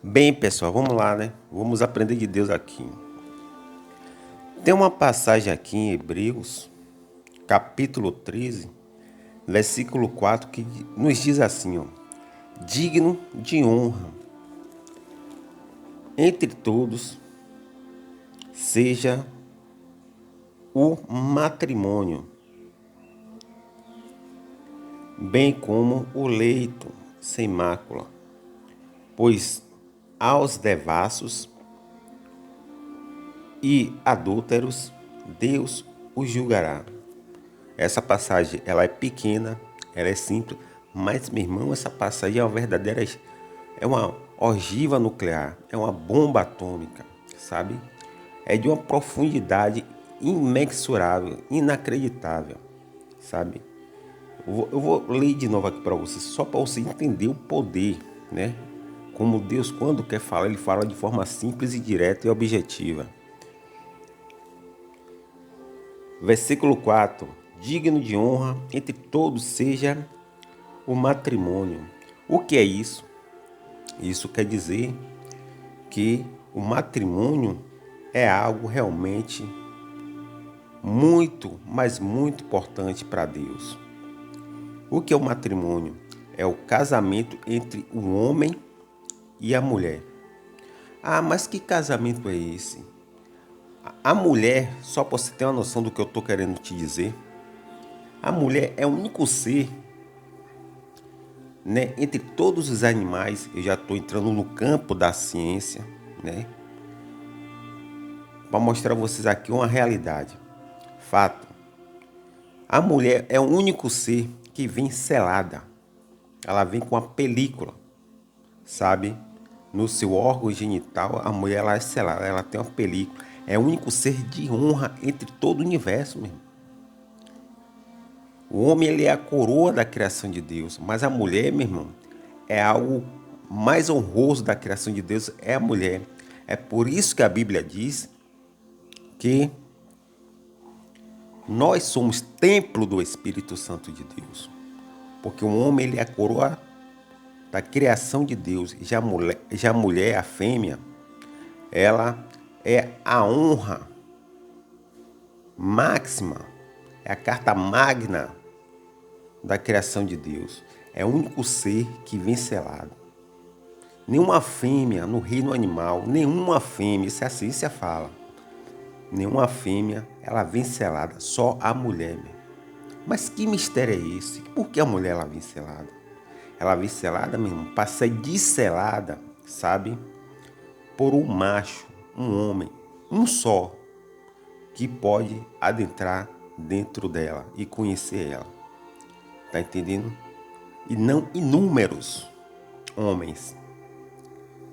Bem, pessoal, vamos lá, né? Vamos aprender de Deus aqui. Tem uma passagem aqui em Hebreus, capítulo 13, versículo 4, que nos diz assim, ó: digno de honra entre todos seja o matrimônio, bem como o leito sem mácula, pois aos devassos e adúlteros Deus os julgará. Essa passagem, ela é pequena, ela é simples, mas, meu irmão, essa passagem é uma verdadeira, é uma ogiva nuclear, é uma bomba atômica, sabe? É de uma profundidade imensurável, inacreditável, sabe? Eu vou ler de novo aqui para você, só para você entender o poder, né? Como Deus, quando quer falar, ele fala de forma simples e direta e objetiva. Versículo 4: digno de honra entre todos seja o matrimônio. O que é isso? Isso quer dizer que o matrimônio é algo realmente muito, mas muito importante para Deus. O que é o matrimônio? É o casamento entre o homem e a mulher. Ah, mas que casamento é esse? A mulher, só para você ter uma noção do que eu estou querendo te dizer, a mulher é o único ser, né, entre todos os animais. Eu já estou entrando no campo da ciência, né, para mostrar a vocês aqui uma realidade. Fato. A mulher é o único ser que vem selada. Ela vem com a película, sabe? No seu órgão genital, a mulher ela é selada, ela tem uma película. É o único ser de honra entre todo o universo mesmo. O homem ele é a coroa da criação de Deus, mas a mulher, meu irmão, é algo mais honroso da criação de Deus, é a mulher. É por isso que a Bíblia diz que nós somos templo do Espírito Santo de Deus. Porque o homem ele é a coroa da criação de Deus. Já a mulher, a fêmea, ela é a honra máxima, é a carta magna da criação de Deus. É o único ser que vem selado. Nenhuma fêmea no reino animal, nenhuma fêmea, isso a ciência fala, nenhuma fêmea ela vem selada, só a mulher mesmo. Mas que mistério é esse? Por que a mulher ela vem selada? Ela vem selada mesmo, para ser desselada, sabe? Por um macho, um homem, um só, que pode adentrar dentro dela e conhecer ela. Tá entendendo? E não inúmeros homens,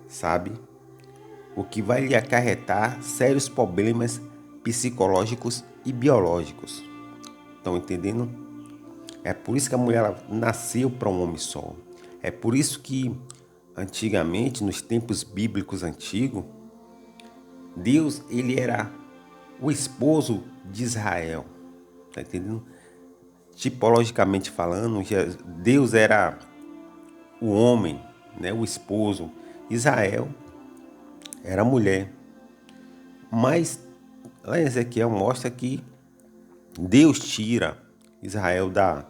sabe? O que vai lhe acarretar sérios problemas psicológicos e biológicos. Estão entendendo? É por isso que a mulher ela nasceu para um homem só. É por isso que antigamente, nos tempos bíblicos antigos, Deus ele era o esposo de Israel. Tá entendendo? Tipologicamente falando, Deus era o homem, né, o esposo. Israel era a mulher. Mas lá em Ezequiel mostra que Deus tira Israel da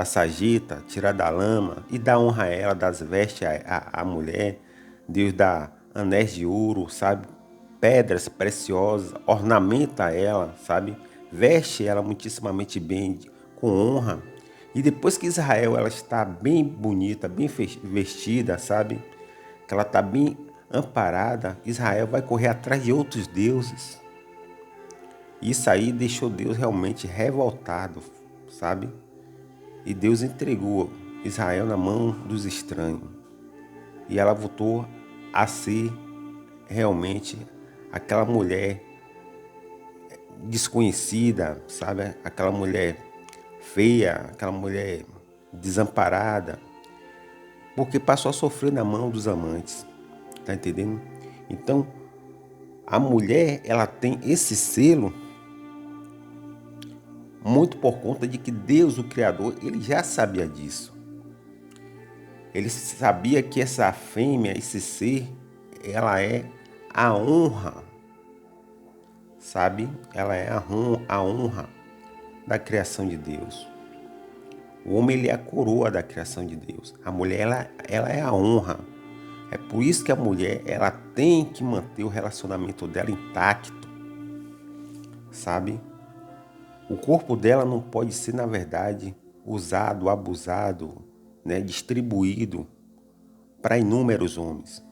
sarjeta, tira da lama e dá honra a ela, das vestes à mulher. Deus dá anéis de ouro, sabe? Pedras preciosas, ornamenta ela, sabe? Veste ela muitíssimamente bem, com honra. E depois que Israel ela está bem bonita, bem vestida, sabe? Que ela está bem amparada, Israel vai correr atrás de outros deuses. Isso aí deixou Deus realmente revoltado, sabe? E Deus entregou Israel na mão dos estranhos. E ela voltou a ser realmente aquela mulher desconhecida, sabe? Aquela mulher feia, aquela mulher desamparada, porque passou a sofrer na mão dos amantes. Tá entendendo? Então, a mulher, ela tem esse selo muito por conta de que Deus, o Criador, ele já sabia disso. Ele sabia que essa fêmea, esse ser, ela é a honra, sabe? Ela é a honra da criação de Deus. O homem, ele é a coroa da criação de Deus. A mulher, ela é a honra. É por isso que a mulher, ela tem que manter o relacionamento dela intacto, sabe? O corpo dela não pode ser, na verdade, usado, abusado, né? Distribuído para inúmeros homens.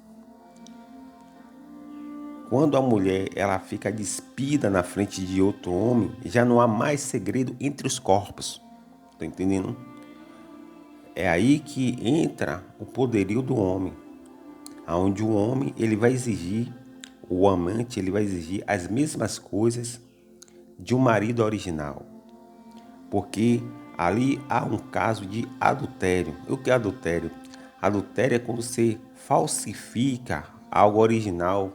Quando a mulher, ela fica despida na frente de outro homem, já não há mais segredo entre os corpos. Tá entendendo? É aí que entra o poderio do homem, onde o homem, ele vai exigir, o amante, ele vai exigir as mesmas coisas de um marido original. Porque ali há um caso de adultério. O que é adultério? Adultério é quando você falsifica algo original,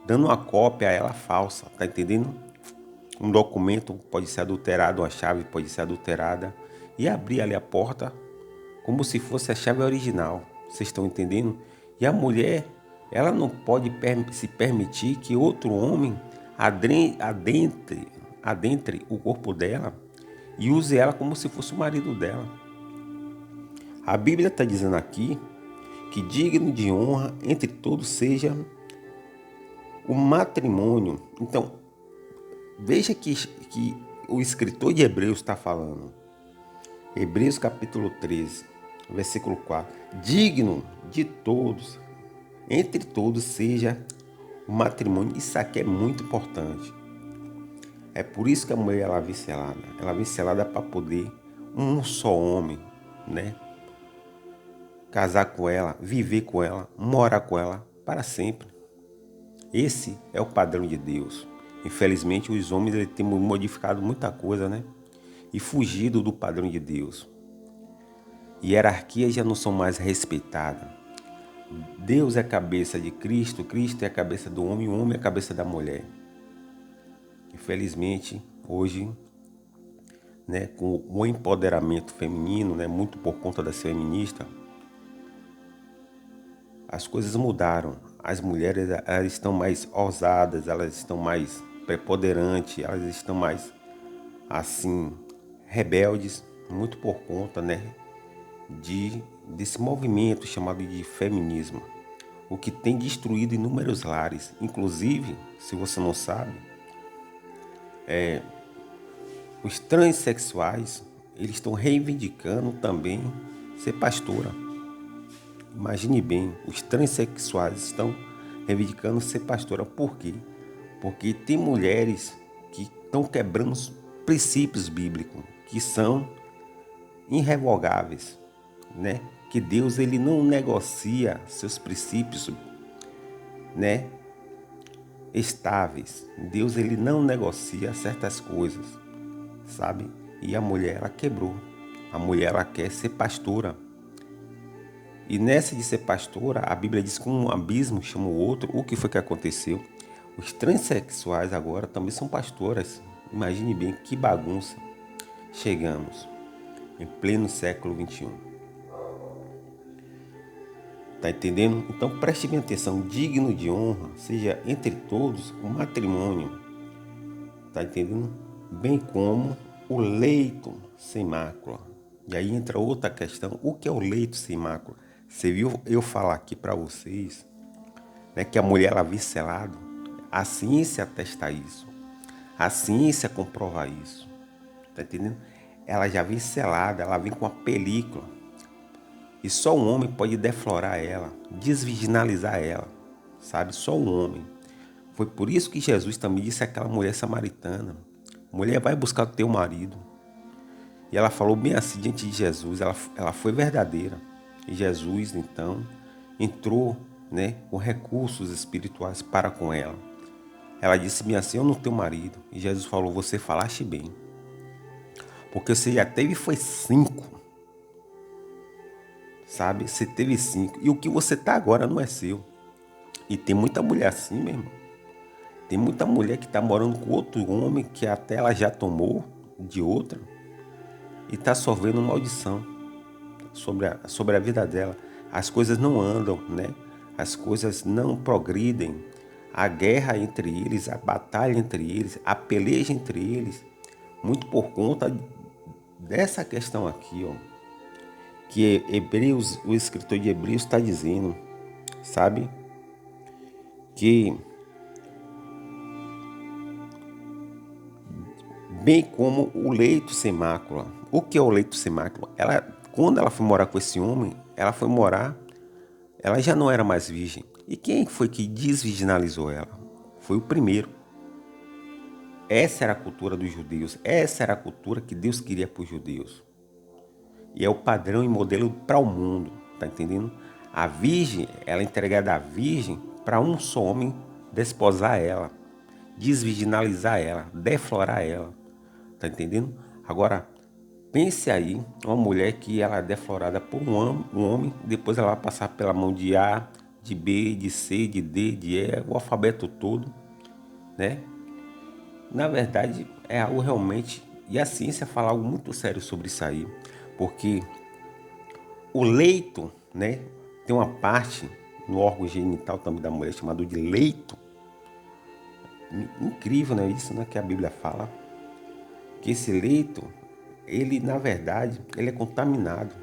dando uma cópia a ela falsa, tá entendendo? Um documento pode ser adulterado, uma chave pode ser adulterada e abrir ali a porta como se fosse a chave original. Vocês estão entendendo? E a mulher, ela não pode se permitir que outro homem adentre o corpo dela e use ela como se fosse o marido dela. A Bíblia está dizendo aqui que digno de honra entre todos seja o matrimônio. Então, veja que o escritor de Hebreus está falando. Hebreus capítulo 13, versículo 4. Digno de todos, entre todos seja o matrimônio. Isso aqui é muito importante. É por isso que a mulher, ela vem selada. Ela vem selada para poder um só homem, né? Casar com ela, viver com ela, morar com ela para sempre. Esse é o padrão de Deus. Infelizmente, os homens, eles têm modificado muita coisa, né? E fugido do padrão de Deus. Hierarquias já não são mais respeitadas. Deus é a cabeça de Cristo, Cristo é a cabeça do homem, o homem é a cabeça da mulher. Infelizmente, hoje, né, com o empoderamento feminino, né, muito por conta das feministas, as coisas mudaram. As mulheres, elas estão mais ousadas, elas estão mais preponderantes, elas estão mais, assim, rebeldes, muito por conta, né, desse movimento chamado de feminismo, o que tem destruído inúmeros lares. Inclusive, se você não sabe, os transexuais, eles estão reivindicando também ser pastora. Imagine bem, os transexuais estão reivindicando ser pastora. Por quê? Porque tem mulheres que estão quebrando os princípios bíblicos, que são irrevogáveis, né? Que Deus, ele não negocia seus princípios, né, estáveis. Deus, ele não negocia certas coisas, sabe? E a mulher, ela quebrou. A mulher, ela quer ser pastora. E nessa de ser pastora, a Bíblia diz que um abismo chama o outro. O que foi que aconteceu? Os transexuais agora também são pastoras. Imagine bem que bagunça. Chegamos em pleno século XXI. Tá entendendo? Então preste bem atenção. Digno de honra seja entre todos o matrimônio. Tá entendendo? Bem como o leito sem mácula. E aí entra outra questão. O que é o leito sem mácula? Você viu eu falar aqui para vocês, né, que a mulher, ela vem selada? A ciência atesta isso. A ciência comprova isso. Tá entendendo? Ela já vem selada, ela vem com a película. E só um homem pode deflorar ela, desvirginalizar ela, sabe? Só um homem. Foi por isso que Jesus também disse àquela mulher samaritana: mulher, vai buscar o teu marido. E ela falou bem assim diante de Jesus, ela foi verdadeira. E Jesus, então, entrou, né, com recursos espirituais para com ela. Ela disse bem assim: eu não tenho marido. E Jesus falou: você falaste bem. Porque você já teve foi 5. Sabe? Você teve 5. E o que você tá agora não é seu. E tem muita mulher assim, meu irmão. Tem muita mulher que tá morando com outro homem que até ela já tomou de outra. E tá sofrendo maldição sobre a vida dela. As coisas não andam, né? as coisas não progridem, a guerra entre eles, a batalha entre eles, a peleja entre eles, muito por conta dessa questão aqui, ó, que Hebreus, o escritor de Hebreus está dizendo, sabe? Que bem como o leito sem mácula. O que é o leito sem mácula? Quando ela foi morar com esse homem, ela já não era mais virgem. E quem foi que desvirginalizou ela? Foi o primeiro. Essa era a cultura dos judeus. Essa era a cultura que Deus queria para os judeus. E é o padrão e modelo para o mundo, tá entendendo? A virgem, ela é entregada à virgem para um só homem desposar ela, desvirginalizar ela, deflorar ela, tá entendendo? Agora, pense aí, uma mulher que ela é deflorada por um homem, depois ela vai passar pela mão de A, de B, de C, de D, de E, o alfabeto todo, né? Na verdade, é algo realmente, e a ciência fala algo muito sério sobre isso aí, porque o leito, né, tem uma parte no órgão genital também da mulher chamado de leito. Incrível, né, isso, né, que a Bíblia fala, que esse leito, ele na verdade, ele é contaminado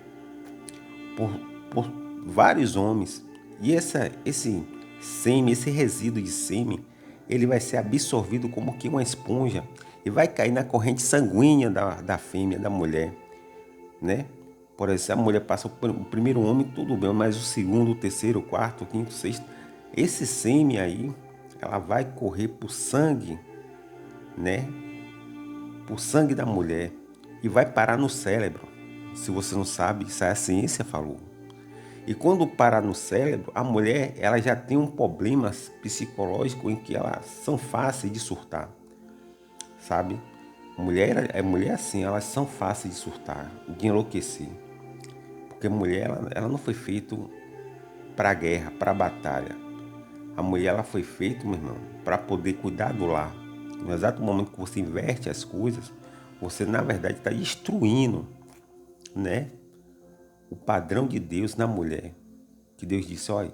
por vários homens. E esse sêmen, esse resíduo de sêmen, ele vai ser absorvido como que uma esponja e vai cair na corrente sanguínea da fêmea, da mulher, né? Por exemplo, a mulher passa o primeiro homem, tudo bem, mas o segundo, o terceiro, o quarto, o quinto, o sexto, esse sêmen aí, ela vai correr por sangue, né? Por sangue da mulher e vai parar no cérebro. Se você não sabe, isso a ciência falou. E quando parar no cérebro, a mulher ela já tem um problema psicológico em que elas são fáceis de surtar, sabe? Mulher assim, elas são fáceis de surtar, de enlouquecer. Porque mulher, ela não foi feita para guerra, para batalha. A mulher, ela foi feita, meu irmão, para poder cuidar do lar. No exato momento que você inverte as coisas, você, na verdade, está destruindo, né, o padrão de Deus na mulher. Que Deus disse, olha,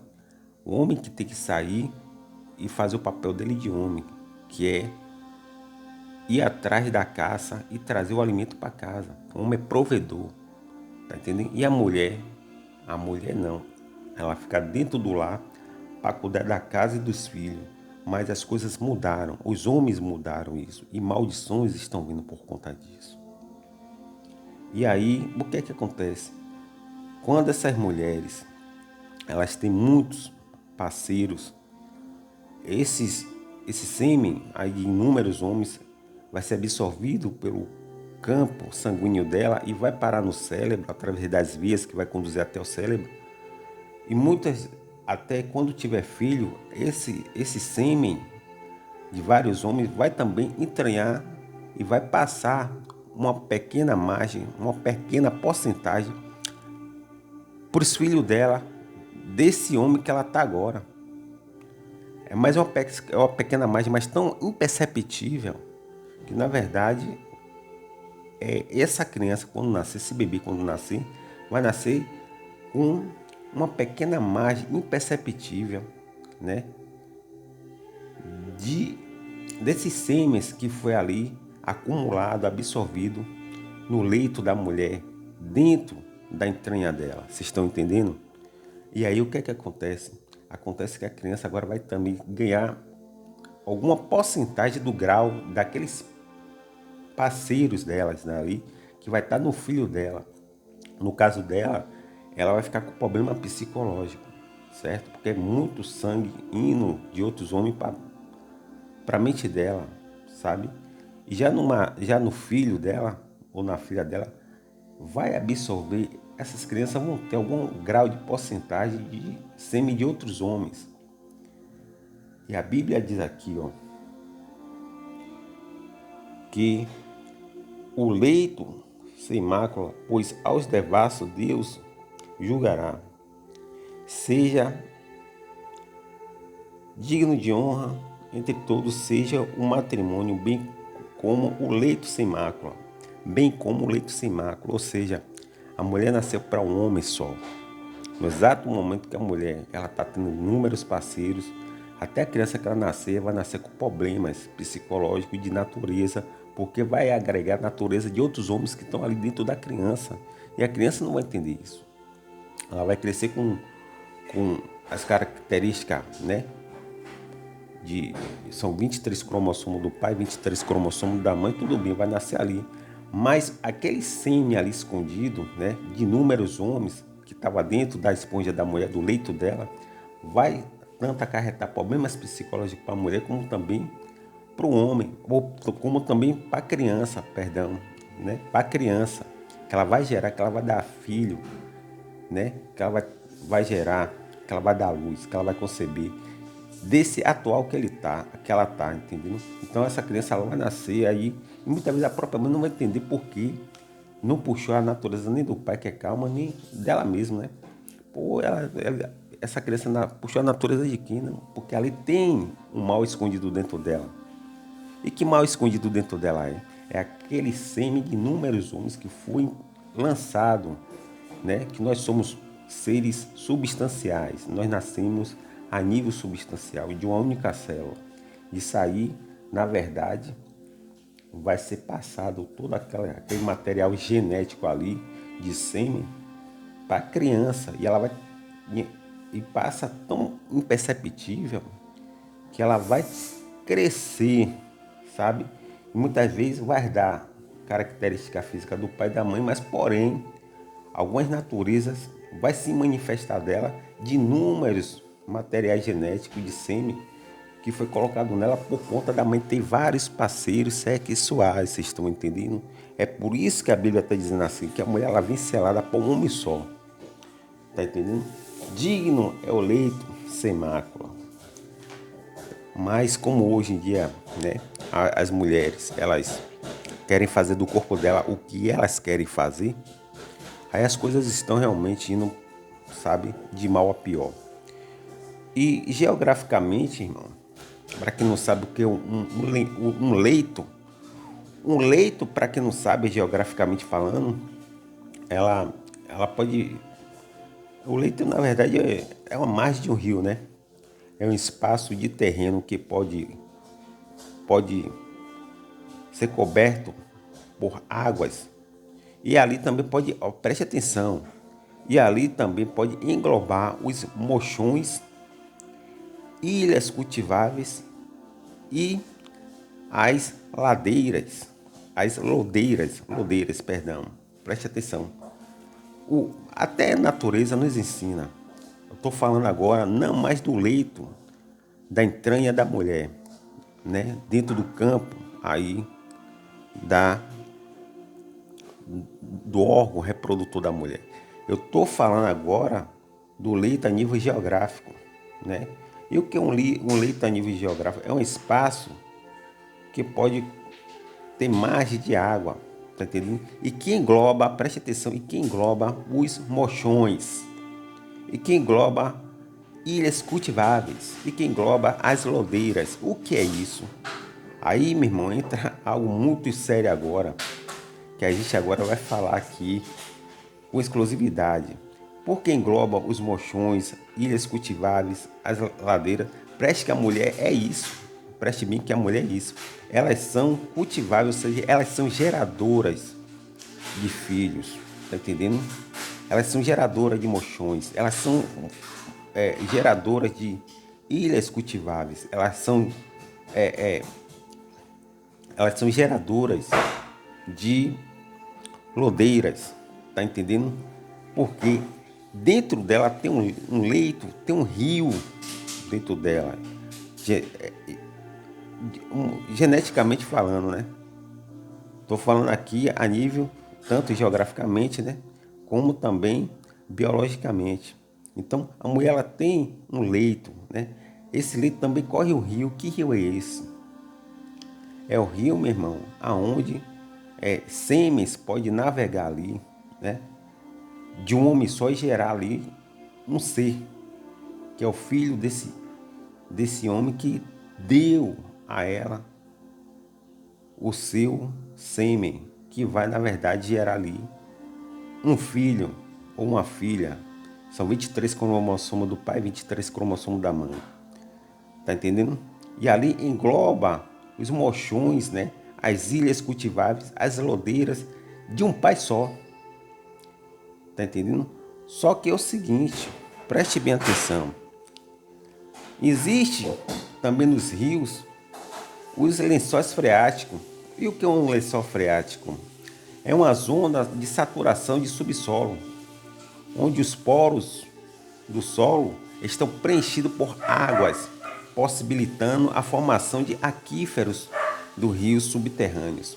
o homem que tem que sair e fazer o papel dele de homem, que é ir atrás da caça e trazer o alimento para casa. O homem é provedor, tá entendendo? E a mulher não. Ela fica dentro do lar para cuidar da casa e dos filhos. Mas as coisas mudaram, os homens mudaram isso e maldições estão vindo por conta disso. E aí, o que é que acontece? Quando essas mulheres, elas têm muitos parceiros, esse sêmen aí de inúmeros homens vai ser absorvido pelo campo sanguíneo dela e vai parar no cérebro através das vias que vai conduzir até o cérebro. E muitas, até quando tiver filho, esse sêmen de vários homens vai também entranhar e vai passar uma pequena margem, uma pequena porcentagem para os filhos dela, desse homem que ela está agora. É mais uma pequena margem, mas tão imperceptível, que na verdade essa criança, quando nascer, esse bebê quando nascer, vai nascer com uma pequena margem imperceptível, né? Desses sêmenes que foi ali acumulado, absorvido no leito da mulher, dentro da entranha dela. Vocês estão entendendo? E aí o que é que acontece? Acontece que a criança agora vai também ganhar alguma porcentagem do grau daqueles parceiros delas, né, ali, que vai estar no filho dela. No caso dela, ela vai ficar com problema psicológico, certo? Porque é muito sangue indo de outros homens para a mente dela, sabe? E já no filho dela, ou na filha dela, vai absorver, essas crianças vão ter algum grau de porcentagem de sêmen de outros homens. E a Bíblia diz aqui, ó, que o leito sem mácula, pois aos devassos Deus julgará. Seja digno de honra entre todos, seja o matrimônio, bem como o leito sem mácula. Bem como o leito sem mácula, ou seja, a mulher nasceu para um homem só. No exato momento que a mulher ela está tendo inúmeros parceiros, até a criança que ela nascer vai nascer com problemas psicológicos de natureza, porque vai agregar a natureza de outros homens que estão ali dentro da criança. E a criança não vai entender isso. Ela vai crescer com as características, né? São 23 cromossomos do pai, 23 cromossomos da mãe, tudo bem, vai nascer ali. Mas aquele sêmen ali escondido, né, de inúmeros homens que estava dentro da esponja da mulher, do leito dela, vai tanto acarretar problemas psicológicos para a mulher, como também para o homem, ou como também para a criança, perdão, né, para a criança, que ela vai gerar, que ela vai dar filho, né, que ela vai gerar, que ela vai dar luz, que ela vai conceber desse atual que ela tá, entendeu? Então essa criança ela vai nascer aí, e muitas vezes a própria mãe não vai entender por que não puxou a natureza nem do pai que é calma, nem dela mesma, né? Pô, essa criança puxou a natureza de quem, não? Porque ali tem um mal escondido dentro dela. E que mal escondido dentro dela é? É aquele sêmen de inúmeros homens que foi lançado, né? Que nós somos seres substanciais. Nós nascemos a nível substancial de uma única célula. Isso aí, na verdade, vai ser passado todo aquele material genético ali de sêmen para a criança e ela vai e passa tão imperceptível que ela vai crescer, sabe? E muitas vezes vai dar característica física do pai e da mãe, mas porém, algumas naturezas vai se manifestar dela de inúmeros materiais genéticos de sêmen que foi colocado nela por conta da mãe ter vários parceiros sexuais, vocês estão entendendo? É por isso que a Bíblia está dizendo assim, que a mulher ela vem selada por um homem só, tá entendendo? Digno é o leito sem mácula. Mas como hoje em dia, né, as mulheres, elas querem fazer do corpo dela o que elas querem fazer, aí as coisas estão realmente indo, sabe, de mal a pior. E geograficamente, irmão, para quem não sabe o que é um leito, para quem não sabe geograficamente falando, ela pode. O leito, na verdade, é uma margem de um rio, né? É um espaço de terreno que pode ser coberto por águas. E ali também pode, ó, preste atenção, e ali também pode englobar os mochões, ilhas cultiváveis e as lodeiras, perdão. Preste atenção. Até a natureza nos ensina. Eu estou falando agora não mais do leito da entranha da mulher, né? Dentro do campo aí da do órgão reprodutor da mulher. Eu estou falando agora do leito a nível geográfico, né? E o que é um leito a nível geográfico? É um espaço que pode ter margem de água, tá entendendo? E que engloba, preste atenção, e que engloba os mochões, e que engloba ilhas cultiváveis, e que engloba as lodeiras. O que é isso? Aí, meu irmão, entra algo muito sério agora, que a gente agora vai falar aqui com exclusividade. Porque engloba os mochões, ilhas cultiváveis, as ladeiras. Preste que a mulher é isso. Preste bem que a mulher é isso. Elas são cultiváveis, ou seja, elas são geradoras de filhos. Tá entendendo? Elas são geradoras de mochões. Elas são geradoras de ilhas cultiváveis. Elas são geradoras de lodeiras, tá entendendo? Porque dentro dela tem um leito, tem um rio dentro dela, geneticamente falando, né? Tô falando aqui a nível tanto geograficamente, né? Como também biologicamente. Então a mulher ela tem um leito, né? Esse leito também corre o rio. Que rio é esse? É o rio, meu irmão, aonde sêmens pode navegar ali, né? De um homem só e gerar ali um ser, que é o filho desse homem que deu a ela o seu sêmen, que vai, na verdade, gerar ali um filho ou uma filha, São 23 cromossomos do pai e 23 cromossomos da mãe. Tá entendendo? E ali engloba os mochões, né? As ilhas cultiváveis, as lodeiras de um pai só. Tá entendendo? Só que é o seguinte, preste bem atenção. Existe também nos rios os lençóis freáticos. E o que é um lençol freático? É uma zona de saturação de subsolo, onde os poros do solo estão preenchidos por águas, possibilitando a formação de aquíferos dos rios subterrâneos.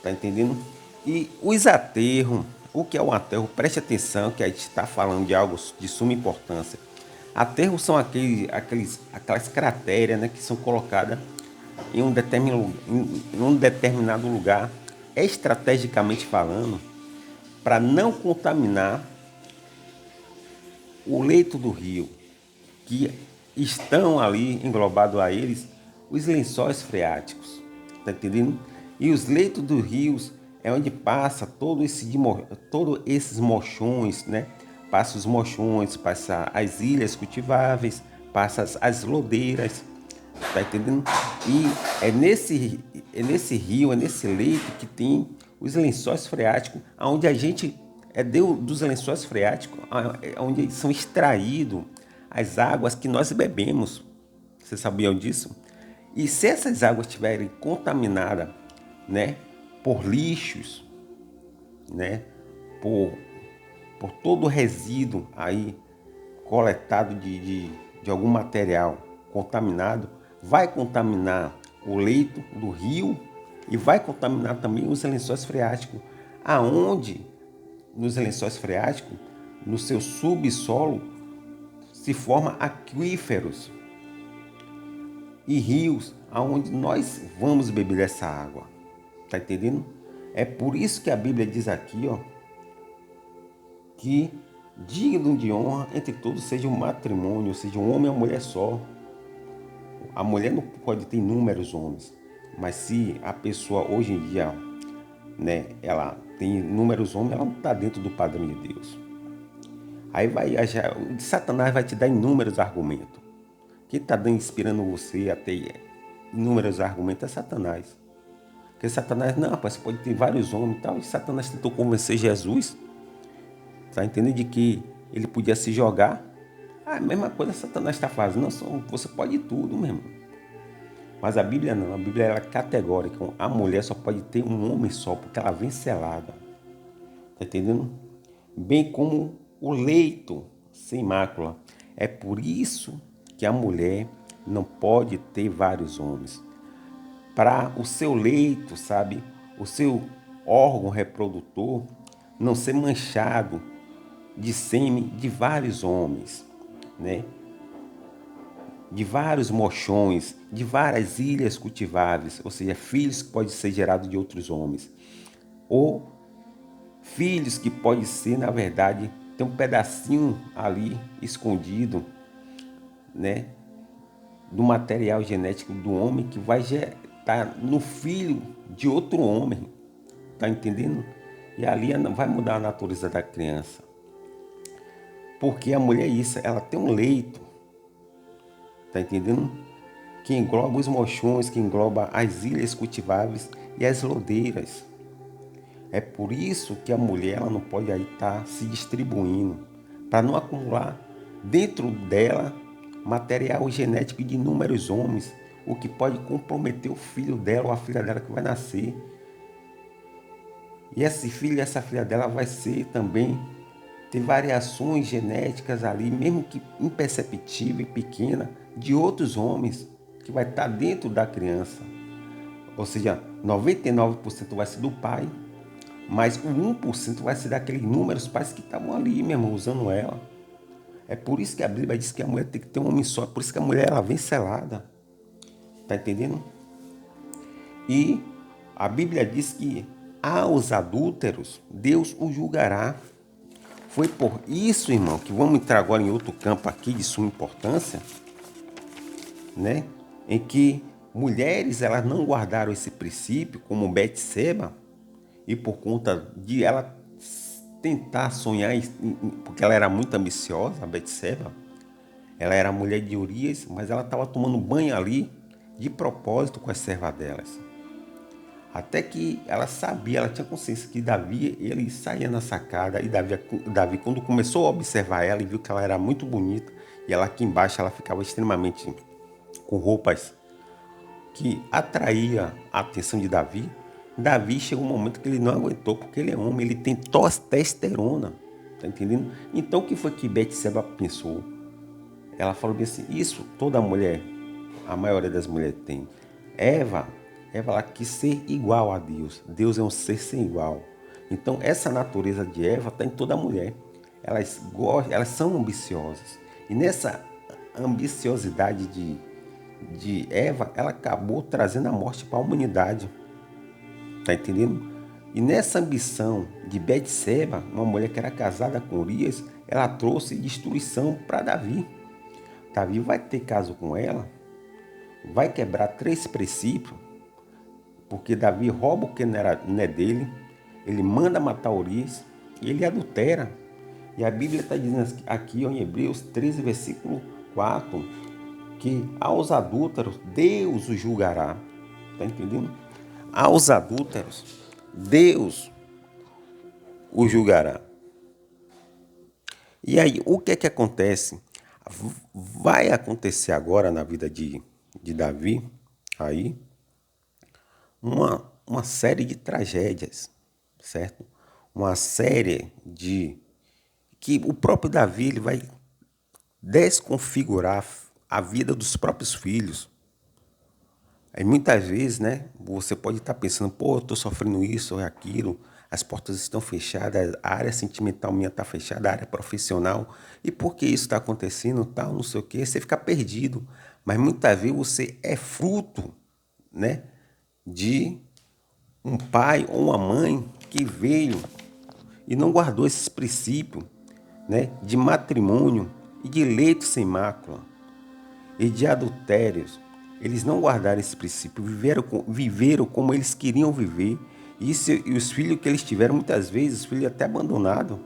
Tá entendendo? E os aterros, o que é um aterro? Preste atenção que a gente está falando de algo de suma importância. Aterros são aquelas crateras, né, que são colocadas em um determinado lugar, estrategicamente falando, para não contaminar o leito do rio, que estão ali englobados a eles os lençóis freáticos, tá entendendo? E os leitos dos rios é onde passa todos esses mochões, né? Passa os mochões, passa as ilhas cultiváveis, passa as lodeiras, tá entendendo? E é nesse rio, é nesse leito que tem os lençóis freáticos, onde a gente dos lençóis freáticos, onde são extraídos as águas que nós bebemos. Vocês sabiam disso? E se essas águas estiverem contaminadas, né, por lixos, né, por todo o resíduo aí coletado de algum material contaminado, vai contaminar o leito do rio e vai contaminar também os lençóis freáticos, aonde nos lençóis freáticos, no seu subsolo, se forma aquíferos e rios aonde nós vamos beber essa água. Tá entendendo? É por isso que a Bíblia diz aqui, ó, que digno de honra entre todos seja um matrimônio, ou seja, um homem e uma mulher só. A mulher não pode ter inúmeros homens, mas se a pessoa hoje em dia, né, ela tem inúmeros homens, ela não está dentro do padrão de Deus. Aí Satanás vai te dar inúmeros argumentos. Quem está inspirando você a ter inúmeros argumentos é Satanás. Porque Satanás, não, rapaz, você pode ter vários homens e tal. E Satanás tentou convencer Jesus, tá entendendo, de que ele podia se jogar. A mesma coisa Satanás está fazendo. Não, você pode tudo, meu irmão. Mas a Bíblia não. A Bíblia é categórica. A mulher só pode ter um homem só, porque ela vem selada. Tá entendendo? Bem como o leito sem mácula. É por isso que a mulher não pode ter vários homens. Para o seu leito, sabe? O seu órgão reprodutor não ser manchado de sêmen de vários homens, né? De vários mochões, de várias ilhas cultiváveis, ou seja, filhos que podem ser gerados de outros homens. Ou filhos que podem ser, na verdade, tem um pedacinho ali escondido, né? Do material genético do homem que vai estar no filho de outro homem. Tá entendendo? E ali vai mudar a natureza da criança. Porque a mulher é isso, ela tem um leito. Tá entendendo? Que engloba os mochões, que engloba as ilhas cultiváveis e as lodeiras. É por isso que a mulher ela não pode aí estar se distribuindo, para não acumular dentro dela material genético de inúmeros homens, o que pode comprometer o filho dela ou a filha dela que vai nascer. E esse filho e essa filha dela vai ser também, ter variações genéticas ali, mesmo que imperceptível e pequena, de outros homens, que vai estar dentro da criança. Ou seja, 99% vai ser do pai, mas o 1% vai ser daqueles inúmeros pais que estavam ali mesmo, usando ela. É por isso que a Bíblia diz que a mulher tem que ter um homem só, é por isso que a mulher ela vem selada. Tá entendendo? E a Bíblia diz que aos adúlteros Deus os julgará. Foi por isso, irmão, que vamos entrar agora em outro campo aqui de suma importância, né? Em que mulheres elas não guardaram esse princípio, como Betseba, e por conta de ela tentar sonhar, porque ela era muito ambiciosa, a Betseba. Ela era mulher de Urias, mas ela estava tomando banho ali de propósito com as servas delas. Até que ela sabia, ela tinha consciência que Davi, ele saía na sacada, e Davi, quando começou a observar ela e viu que ela era muito bonita, e ela aqui embaixo ela ficava extremamente com roupas que atraía a atenção de Davi. Davi chegou um momento que ele não aguentou, porque ele é homem, ele tem testosterona, tá entendendo? Então o que foi que Betseba pensou? Ela falou bem assim, isso toda mulher, a maioria das mulheres tem. Eva ela quis ser igual a Deus. Deus é um ser sem igual. Então essa natureza de Eva está em toda mulher. Elas gostam, elas são ambiciosas. E nessa ambiciosidade de Eva, ela acabou trazendo a morte para a humanidade. Tá entendendo? E nessa ambição de Betseba, uma mulher que era casada com Urias, ela trouxe destruição para Davi. Davi vai ter caso com ela, vai quebrar 3 princípios, porque Davi rouba o que não é dele, ele manda matar Urias e ele adultera. E a Bíblia está dizendo aqui em Hebreus 13, versículo 4, que aos adúlteros Deus os julgará. Está entendendo? Aos adúlteros Deus os julgará. E aí, o que é que acontece? Vai acontecer agora na vida de Davi, aí, uma série de tragédias, certo? Uma série de... que o próprio Davi ele vai desconfigurar a vida dos próprios filhos. Aí muitas vezes, né, você pode estar pensando, pô, eu estou sofrendo isso ou aquilo, as portas estão fechadas, a área sentimental minha está fechada, a área profissional, e por que isso está acontecendo, tal, não sei o quê, você fica perdido. Mas muitas vezes você é fruto, né, de um pai ou uma mãe que veio e não guardou esses princípios, né, de matrimônio e de leito sem mácula e de adultérios. Eles não guardaram esse princípio, viveram como eles queriam viver. E os filhos que eles tiveram, muitas vezes, os filhos até abandonados.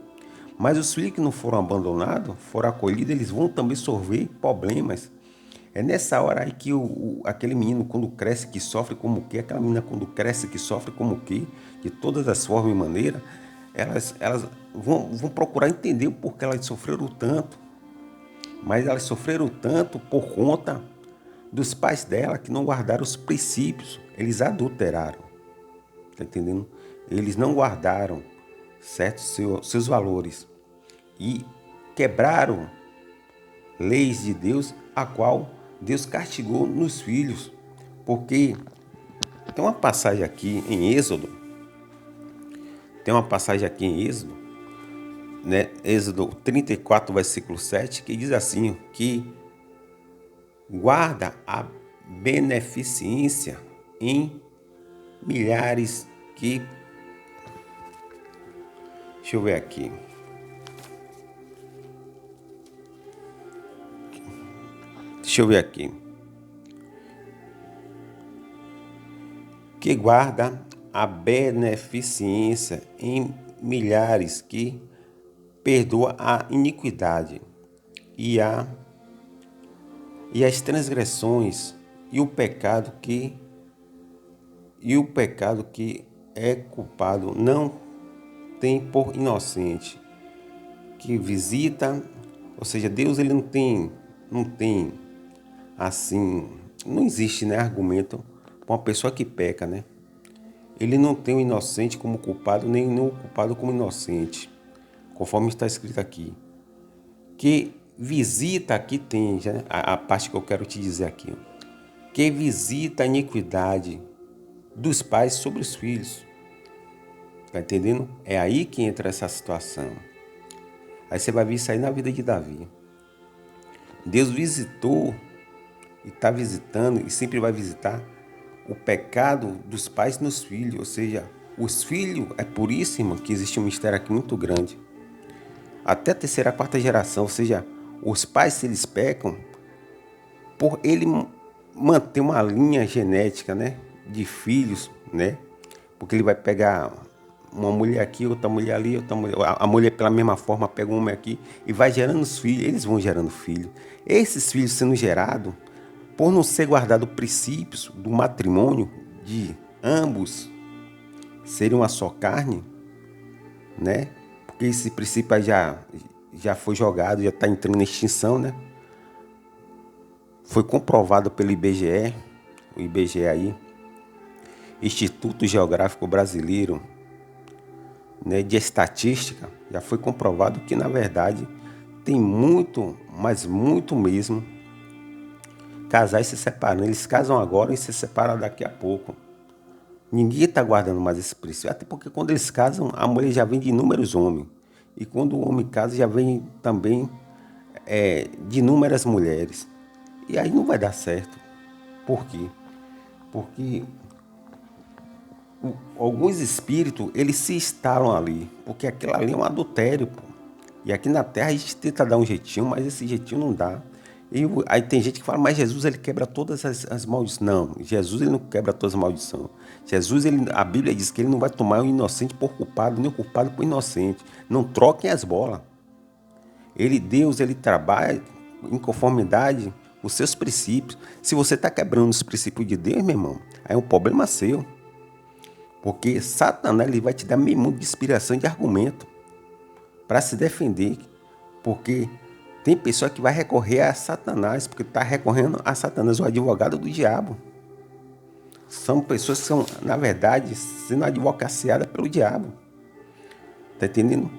Mas os filhos que não foram abandonados, foram acolhidos, eles vão também sofrer problemas. É nessa hora aí que aquele menino, quando cresce, que sofre como que, aquela menina, quando cresce, que sofre como que, de todas as formas e maneiras, elas vão procurar entender o porquê elas sofreram tanto. Mas elas sofreram tanto por conta dos pais dela que não guardaram os princípios. Eles adulteraram. Tá entendendo? Eles não guardaram, certo, seus valores. E quebraram leis de Deus, a qual Deus castigou nos filhos. Porque tem uma passagem aqui em Êxodo. Né? Êxodo 34, versículo 7, que diz assim, que guarda a beneficência em milhares que... Deixa eu ver aqui. Que guarda a beneficência em milhares que perdoa a iniquidade e as transgressões e o pecado que é culpado não tem por inocente, que visita, ou seja, Deus ele não tem assim, não existe, né, argumento para uma pessoa que peca, né? Ele não tem o inocente como culpado, nem o culpado como inocente, conforme está escrito aqui. Que visita, aqui tem já, a parte que eu quero te dizer aqui, que visita a iniquidade dos pais sobre os filhos. Tá entendendo? É aí que entra essa situação. Aí você vai ver isso aí na vida de Davi. Deus visitou e está visitando e sempre vai visitar o pecado dos pais nos filhos, ou seja, os filhos, é por isso, irmão, que existe um mistério aqui muito grande. Até a terceira, quarta geração, ou seja, os pais, se eles pecam, por ele manter uma linha genética, né, de filhos, né, porque ele vai pegar uma mulher aqui, outra mulher ali, outra mulher. A mulher, pela mesma forma, pega um homem aqui e vai gerando os filhos. Eles vão gerando filhos. Esses filhos sendo gerados, por não ser guardado princípios do matrimônio, de ambos serem uma só carne, né? Porque esse princípio aí já foi jogado, já está entrando em extinção, né? Foi comprovado pelo IBGE, o IBGE aí, Instituto Geográfico Brasileiro, né, de Estatística, já foi comprovado que, na verdade, tem muito, mas muito mesmo, casais se separando. Eles casam agora e se separam daqui a pouco. Ninguém está guardando mais esse princípio, até porque quando eles casam, a mulher já vem de inúmeros homens. E quando o homem casa, já vem também de inúmeras mulheres. E aí não vai dar certo. Por quê? Porque alguns espíritos, eles se instalam ali, porque aquilo ali é um adultério, pô. E aqui na Terra a gente tenta dar um jeitinho, mas esse jeitinho não dá. E aí tem gente que fala, mas Jesus ele quebra todas as maldições. Não, Jesus ele não quebra todas as maldições. Jesus, a Bíblia diz que ele não vai tomar o inocente por culpado, nem o culpado por inocente. Não troquem as bolas. Deus, ele trabalha em conformidade com os seus princípios. Se você está quebrando os princípios de Deus, meu irmão, aí é um problema seu. Porque Satanás ele vai te dar meio mundo de inspiração e de argumento para se defender. Porque tem pessoa que vai recorrer a Satanás, porque está recorrendo a Satanás, o advogado do diabo. São pessoas que são, na verdade, sendo advocaciadas pelo diabo. Está entendendo?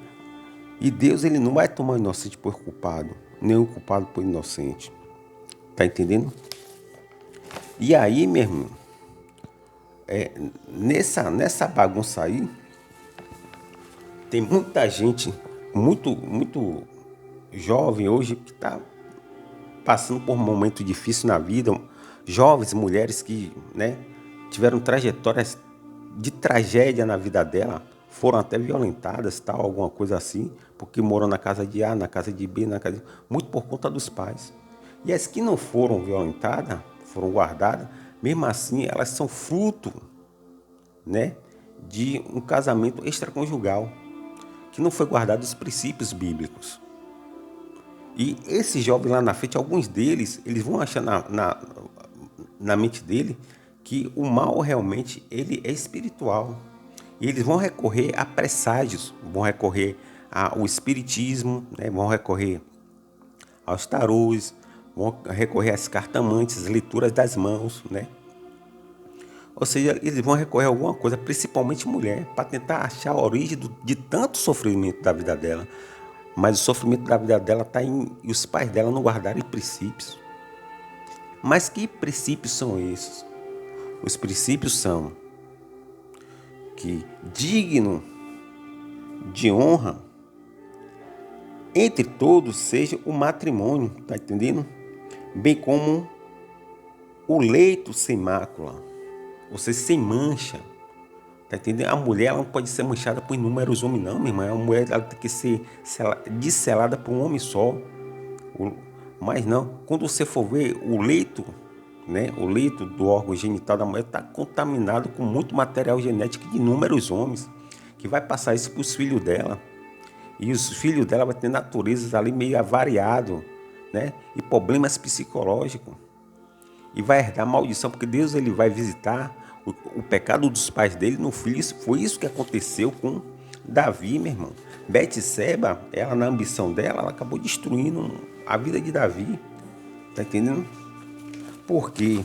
E Deus ele não vai tomar o inocente por culpado, nem o culpado por inocente. Está entendendo? E aí, meu irmão, nessa bagunça aí, tem muita gente, muito jovem hoje, que está passando por um momento difícil na vida. Jovens, mulheres que, né, tiveram trajetórias de tragédia na vida dela, foram até violentadas, tal, alguma coisa assim, porque moram na casa de A, na casa de B, muito por conta dos pais. E as que não foram violentadas, foram guardadas, mesmo assim elas são fruto, né, de um casamento extraconjugal, que não foi guardado os princípios bíblicos. E esses jovens lá na frente, alguns deles, eles vão achar na mente dele que o mal realmente ele é espiritual. E eles vão recorrer a presságios, vão recorrer ao espiritismo, né? Vão recorrer aos tarôs, vão recorrer às cartomantes, às leituras das mãos, né? Ou seja, eles vão recorrer a alguma coisa, principalmente mulher, para tentar achar a origem de tanto sofrimento da vida dela. Mas o sofrimento da vida dela está em os pais dela não guardarem princípios. Mas que princípios são esses? Os princípios são que digno de honra entre todos seja o matrimônio, tá entendendo? Bem como o leito sem mácula, ou seja, sem mancha. Tá entendendo? A mulher ela não pode ser manchada por inúmeros homens, não, minha irmã. A mulher ela tem que ser desselada por um homem só. Mas não, quando você for ver o leito, né, o leito do órgão genital da mulher está contaminado com muito material genético de inúmeros homens, que vai passar isso para os filhos dela. E os filhos dela vão ter naturezas ali meio avariado, né, e problemas psicológicos. E vai herdar maldição, porque Deus ele vai visitar o pecado dos pais dele no filho. Foi isso que aconteceu com Davi, meu irmão. Betseba, ela na ambição dela, ela acabou destruindo a vida de Davi. Tá entendendo? Por quê?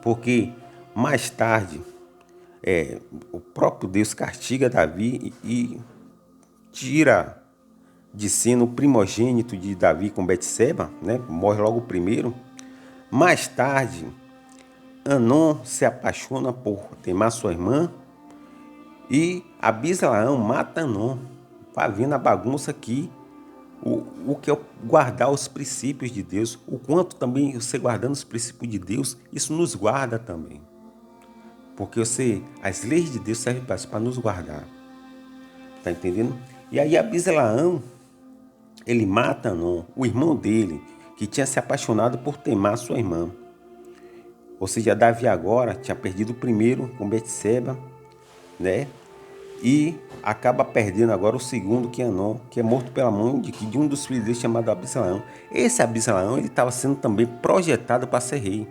Porque mais tarde o próprio Deus castiga Davi e tira de cena o primogênito de Davi com Betseba, né? Morre logo o primeiro. Mais tarde, Anon se apaixona por Temar sua irmã e Abisalaão mata Anon. Vai vendo a bagunça aqui, o que é guardar os princípios de Deus, o quanto também você guardando os princípios de Deus, isso nos guarda também. Porque as leis de Deus servem para nos guardar. Tá entendendo? E aí Abisalaão, ele mata Anon, o irmão dele, que tinha se apaixonado por Temar sua irmã. Ou seja, Davi agora tinha perdido o primeiro com Betseba, né? e acaba perdendo agora o segundo, que é Anon, que é morto pela mão de um dos filhos dele chamado Absalão. Esse Absalão, ele estava sendo também projetado para ser rei.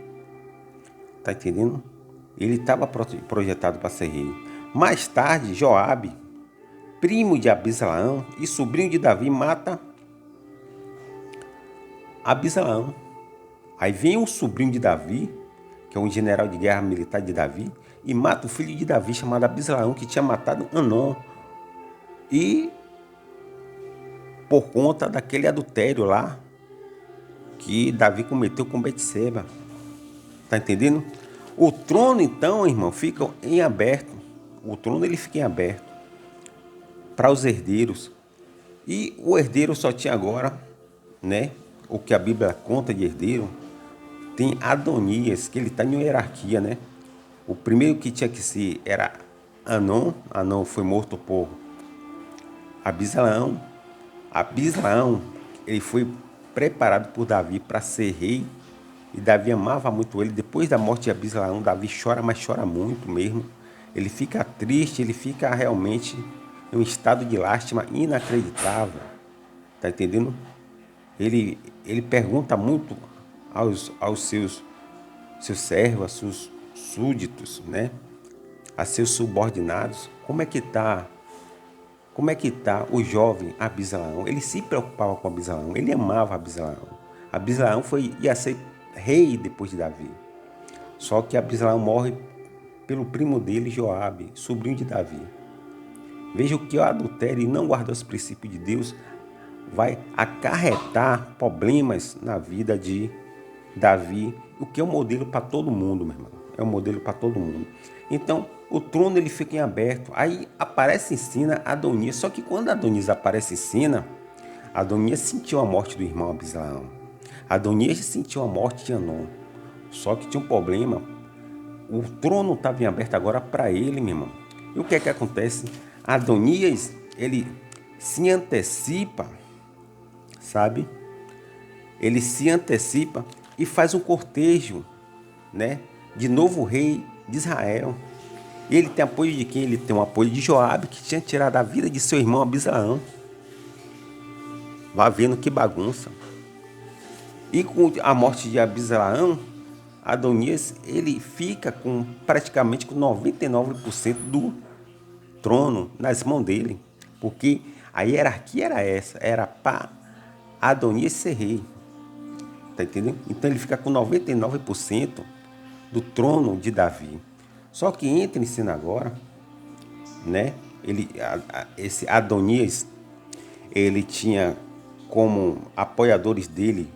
Tá entendendo? Ele estava projetado para ser rei. Mais tarde, Joabe, primo de Absalão e sobrinho de Davi, mata Absalão. Aí vem um sobrinho de Davi, que é um general de guerra militar de Davi, e mata o filho de Davi chamado Absalão, que tinha matado Anon. E por conta daquele adultério lá que Davi cometeu com Betseba. Tá entendendo? O trono, então, irmão, fica em aberto. O trono ele fica em aberto para os herdeiros. E o herdeiro só tinha agora, né? O que a Bíblia conta de herdeiro, tem Adonias, que ele está em hierarquia, né? O primeiro que tinha que ser era Anon. Anon foi morto por Absalão. Absalão, ele foi preparado por Davi para ser rei. E Davi amava muito ele. Depois da morte de Absalão, Davi chora, mas chora muito mesmo. Ele fica triste, ele fica realmente em um estado de lástima inacreditável. Tá entendendo? Ele pergunta muito aos seus servos, aos seus súditos, né? A seus subordinados, como é que tá o jovem Absalão? Ele se preocupava com Absalão, ele amava Absalão. Absalão ia ser rei depois de Davi. Só que Absalão morre pelo primo dele, Joabe, sobrinho de Davi. Veja o que o adultério e não guardar os princípios de Deus vai acarretar problemas na vida de Davi, o que é um modelo para todo mundo, meu irmão. É um modelo para todo mundo. Então, o trono ele fica em aberto. Aí aparece em cena Adonias. Só que quando Adonias aparece em cena, Adonias sentiu a morte do irmão Absalão. Adonias sentiu a morte de Anon. Só que tinha um problema. O trono estava em aberto agora para ele, meu irmão. E o que é que acontece? Adonias, ele se antecipa, sabe? Ele se antecipa e faz um cortejo, né, de novo rei de Israel. E ele tem apoio de quem? Ele tem o apoio de Joabe, que tinha tirado a vida de seu irmão Absalão. Vá vendo que bagunça. E com a morte de Absalão, Adonias, ele fica praticamente com 99% do trono nas mãos dele. Porque a hierarquia era essa, era para Adonias ser rei. Tá entendendo? Então ele fica com 99% do trono de Davi. Só que entra em cena agora, né? Esse Adonias, ele tinha como apoiadores dele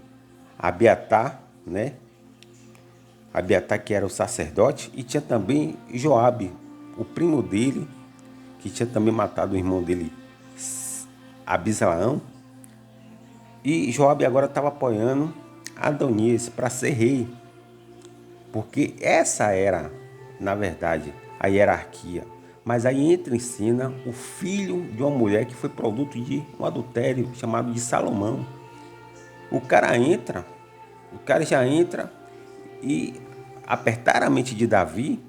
Abiatar, né? Abiatar, que era o sacerdote, e tinha também Joabe, o primo dele, que tinha também matado o irmão dele, Absalão. E Joabe agora estava apoiando Adonias para ser rei, porque essa era, na verdade, a hierarquia. Mas aí entra em cena o filho de uma mulher que foi produto de um adultério chamado de Salomão. O cara já entra e apertar a mente de Davi,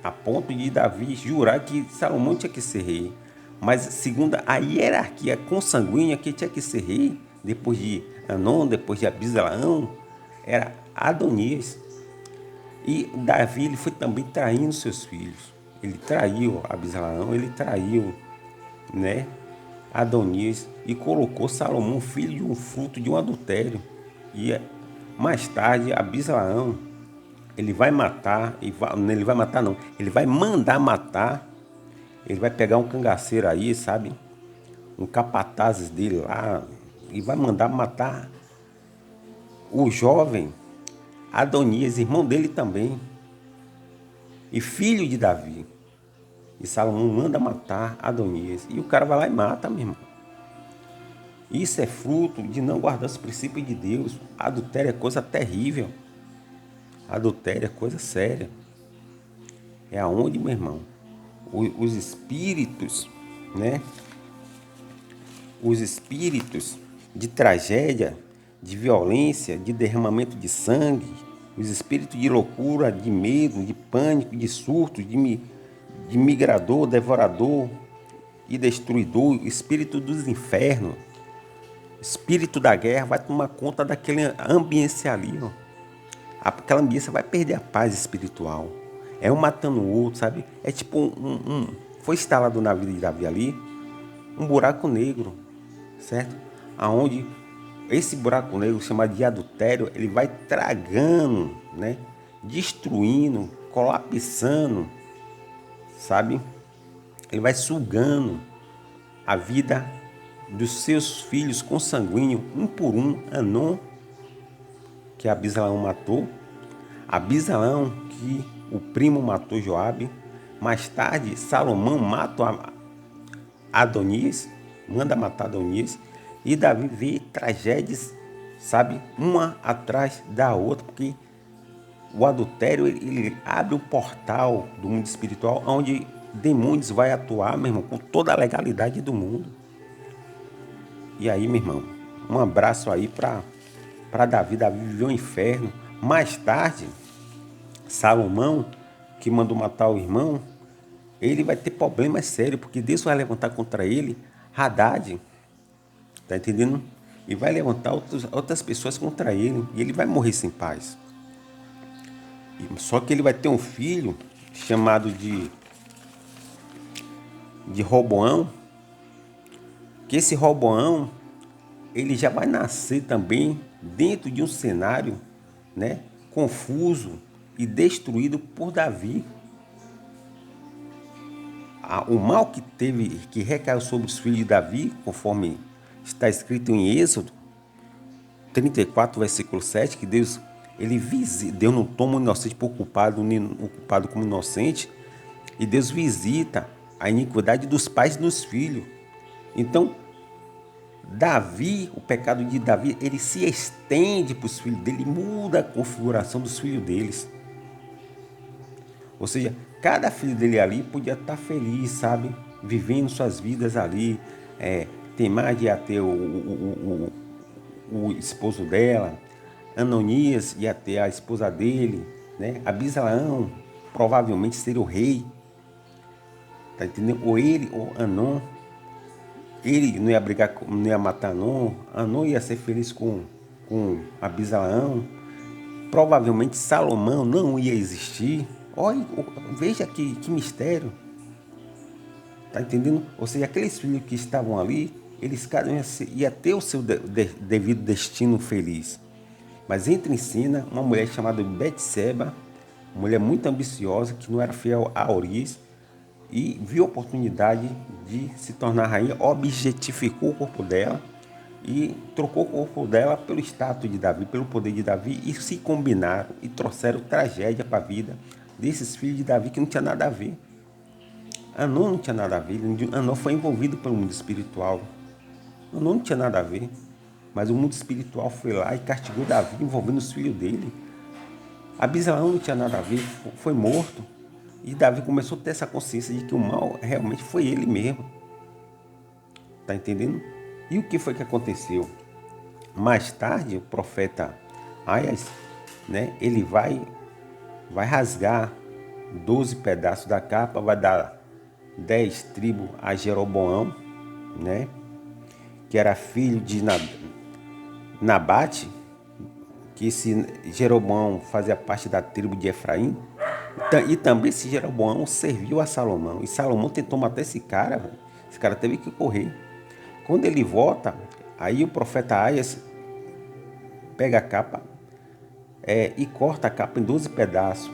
a ponto de Davi jurar que Salomão tinha que ser rei. Mas segundo a hierarquia consanguínea, que tinha que ser rei, depois de Anon, depois de Absalão, era Adonias. E Davi, ele foi também traindo seus filhos. Ele traiu Absalão, ele traiu, né, Adonias, e colocou Salomão, filho de um fruto de um adultério. E mais tarde, Absalão, ele vai matar, ele vai matar não, ele vai mandar matar, ele vai pegar um cangaceiro aí, sabe, um capatazes dele lá, e vai mandar matar o jovem Adonias, irmão dele também, e filho de Davi. E Salomão manda matar Adonias. E o cara vai lá e mata, meu irmão. Isso é fruto de não guardar os princípios de Deus. Adultério é coisa terrível. Adultério é coisa séria. É aonde, meu irmão, os espíritos, né? Os espíritos de tragédia, de violência, de derramamento de sangue, os espíritos de loucura, de medo, de pânico, de surto, de migrador, devorador, e destruidor, o espírito dos infernos, espírito da guerra vai tomar conta daquele ambiente ali, ó. Aquela ambiência vai perder a paz espiritual. É um matando o outro, sabe? É tipo foi instalado na vida de Davi ali um buraco negro, certo? Aonde esse buraco negro, chamado de adultério, ele vai tragando, né? Destruindo, colapsando, sabe? Ele vai sugando a vida dos seus filhos consanguíneos, um por um. Anon, que Absalão matou, Absalão, que o primo matou Joabe. Mais tarde, Salomão mata Adonias, manda matar Adonias, e Davi vê tragédias, sabe, uma atrás da outra, porque o adultério ele abre um portal do mundo espiritual onde demônios vai atuar, meu irmão, com toda a legalidade do mundo. E aí, meu irmão, um abraço aí para Davi. Davi viveu o inferno. Mais tarde, Salomão, que mandou matar o irmão, ele vai ter problemas sérios, porque Deus vai levantar contra ele Haddad, tá entendendo? E vai levantar outras pessoas contra ele, e ele vai morrer sem paz. Só que ele vai ter um filho chamado de Roboão, que esse Roboão, ele já vai nascer também dentro de um cenário, né, confuso e destruído por Davi. O mal que recaiu sobre os filhos de Davi, conforme está escrito em Êxodo 34, versículo 7, que Deus não toma o inocente por culpado, nem o culpado como inocente, e Deus visita a iniquidade dos pais nos filhos. Então, Davi, o pecado de Davi, ele se estende para os filhos dele, muda a configuração dos filhos deles. Ou seja, cada filho dele ali podia estar feliz, sabe? Vivendo suas vidas ali. Temar ia ter o esposo dela, Ananias ia ter a esposa dele, né? Absalão provavelmente seria o rei. Tá entendendo? Ou ele, ou Anon. Ele não ia brigar, não ia matar Anon. Anon ia ser feliz com Absalão. Provavelmente Salomão não ia existir. Olha, veja que mistério. Tá entendendo? Ou seja, aqueles filhos que estavam ali, eles cada um ia ter o seu devido destino feliz. Mas entra em cena uma mulher chamada Betseba, uma mulher muito ambiciosa, que não era fiel a Urias, e viu a oportunidade de se tornar rainha, objetificou o corpo dela e trocou o corpo dela pelo status de Davi, pelo poder de Davi, e se combinaram e trouxeram tragédia para a vida desses filhos de Davi que não tinha nada a ver. Anon não tinha nada a ver, Anon foi envolvido pelo mundo espiritual. Anon não tinha nada a ver, mas o mundo espiritual foi lá e castigou Davi, envolvendo os filhos dele. Absalão não tinha nada a ver, foi morto. E Davi começou a ter essa consciência de que o mal realmente foi ele mesmo. Tá entendendo? E o que foi que aconteceu? Mais tarde, o profeta Aias, né, ele vai rasgar 12 pedaços da capa, vai dar 10 tribos a Jeroboão, né, que era filho de Nabate, que esse Jeroboão fazia parte da tribo de Efraim. E também esse Jeroboão serviu a Salomão. E Salomão tentou matar esse cara. Esse cara teve que correr. Quando ele volta, aí o profeta Aias pega a capa e corta a capa em 12 pedaços.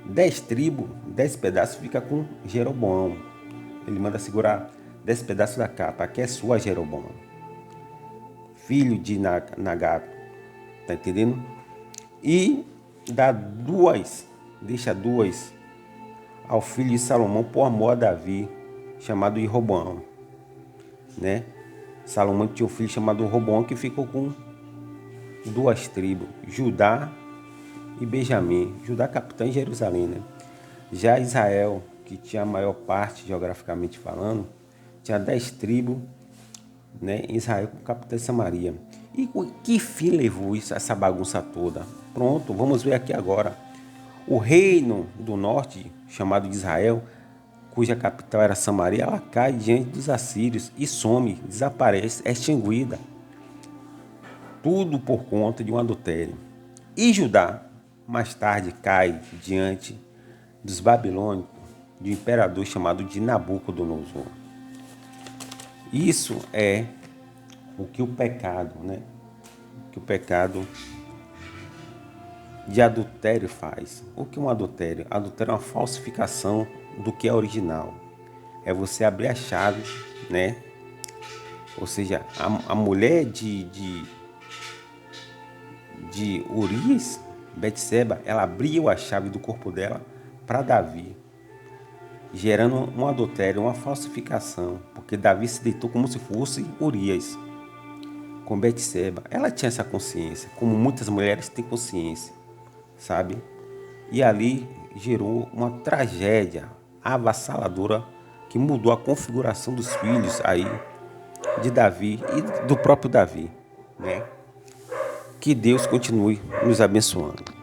10 tribos, 10 pedaços fica com Jeroboão. Ele manda segurar 10 pedaços da capa. Aqui é sua, Jeroboão, filho de Nagat. Tá entendendo? E dá deixa duas ao filho de Salomão por amor a Davi, chamado de Roboão, né? Salomão tinha um filho chamado Roboão que ficou com 2 tribos, Judá e Benjamim. Judá capitão em Jerusalém, né? Já Israel, que tinha a maior parte geograficamente falando, tinha 10 tribos, né? Israel com capitão em Samaria. E que fim levou essa bagunça toda? Pronto, vamos ver aqui agora. O reino do norte, chamado de Israel, cuja capital era Samaria, ela cai diante dos assírios e some, desaparece, é extinguida. Tudo por conta de um adultério. E Judá, mais tarde, cai diante dos babilônicos, de um imperador chamado de Nabucodonosor. Isso é o que o pecado, O que o pecado de adultério faz. O que é um adultério? Adultério é uma falsificação do que é original. É você abrir a chave, Ou seja, a mulher de Urias, Betseba, ela abriu a chave do corpo dela para Davi, gerando um adultério, uma falsificação, porque Davi se deitou como se fosse Urias com Betseba. Ela tinha essa consciência, como muitas mulheres têm consciência, sabe? E ali gerou uma tragédia avassaladora que mudou a configuração dos filhos aí de Davi e do próprio Davi, Que Deus continue nos abençoando.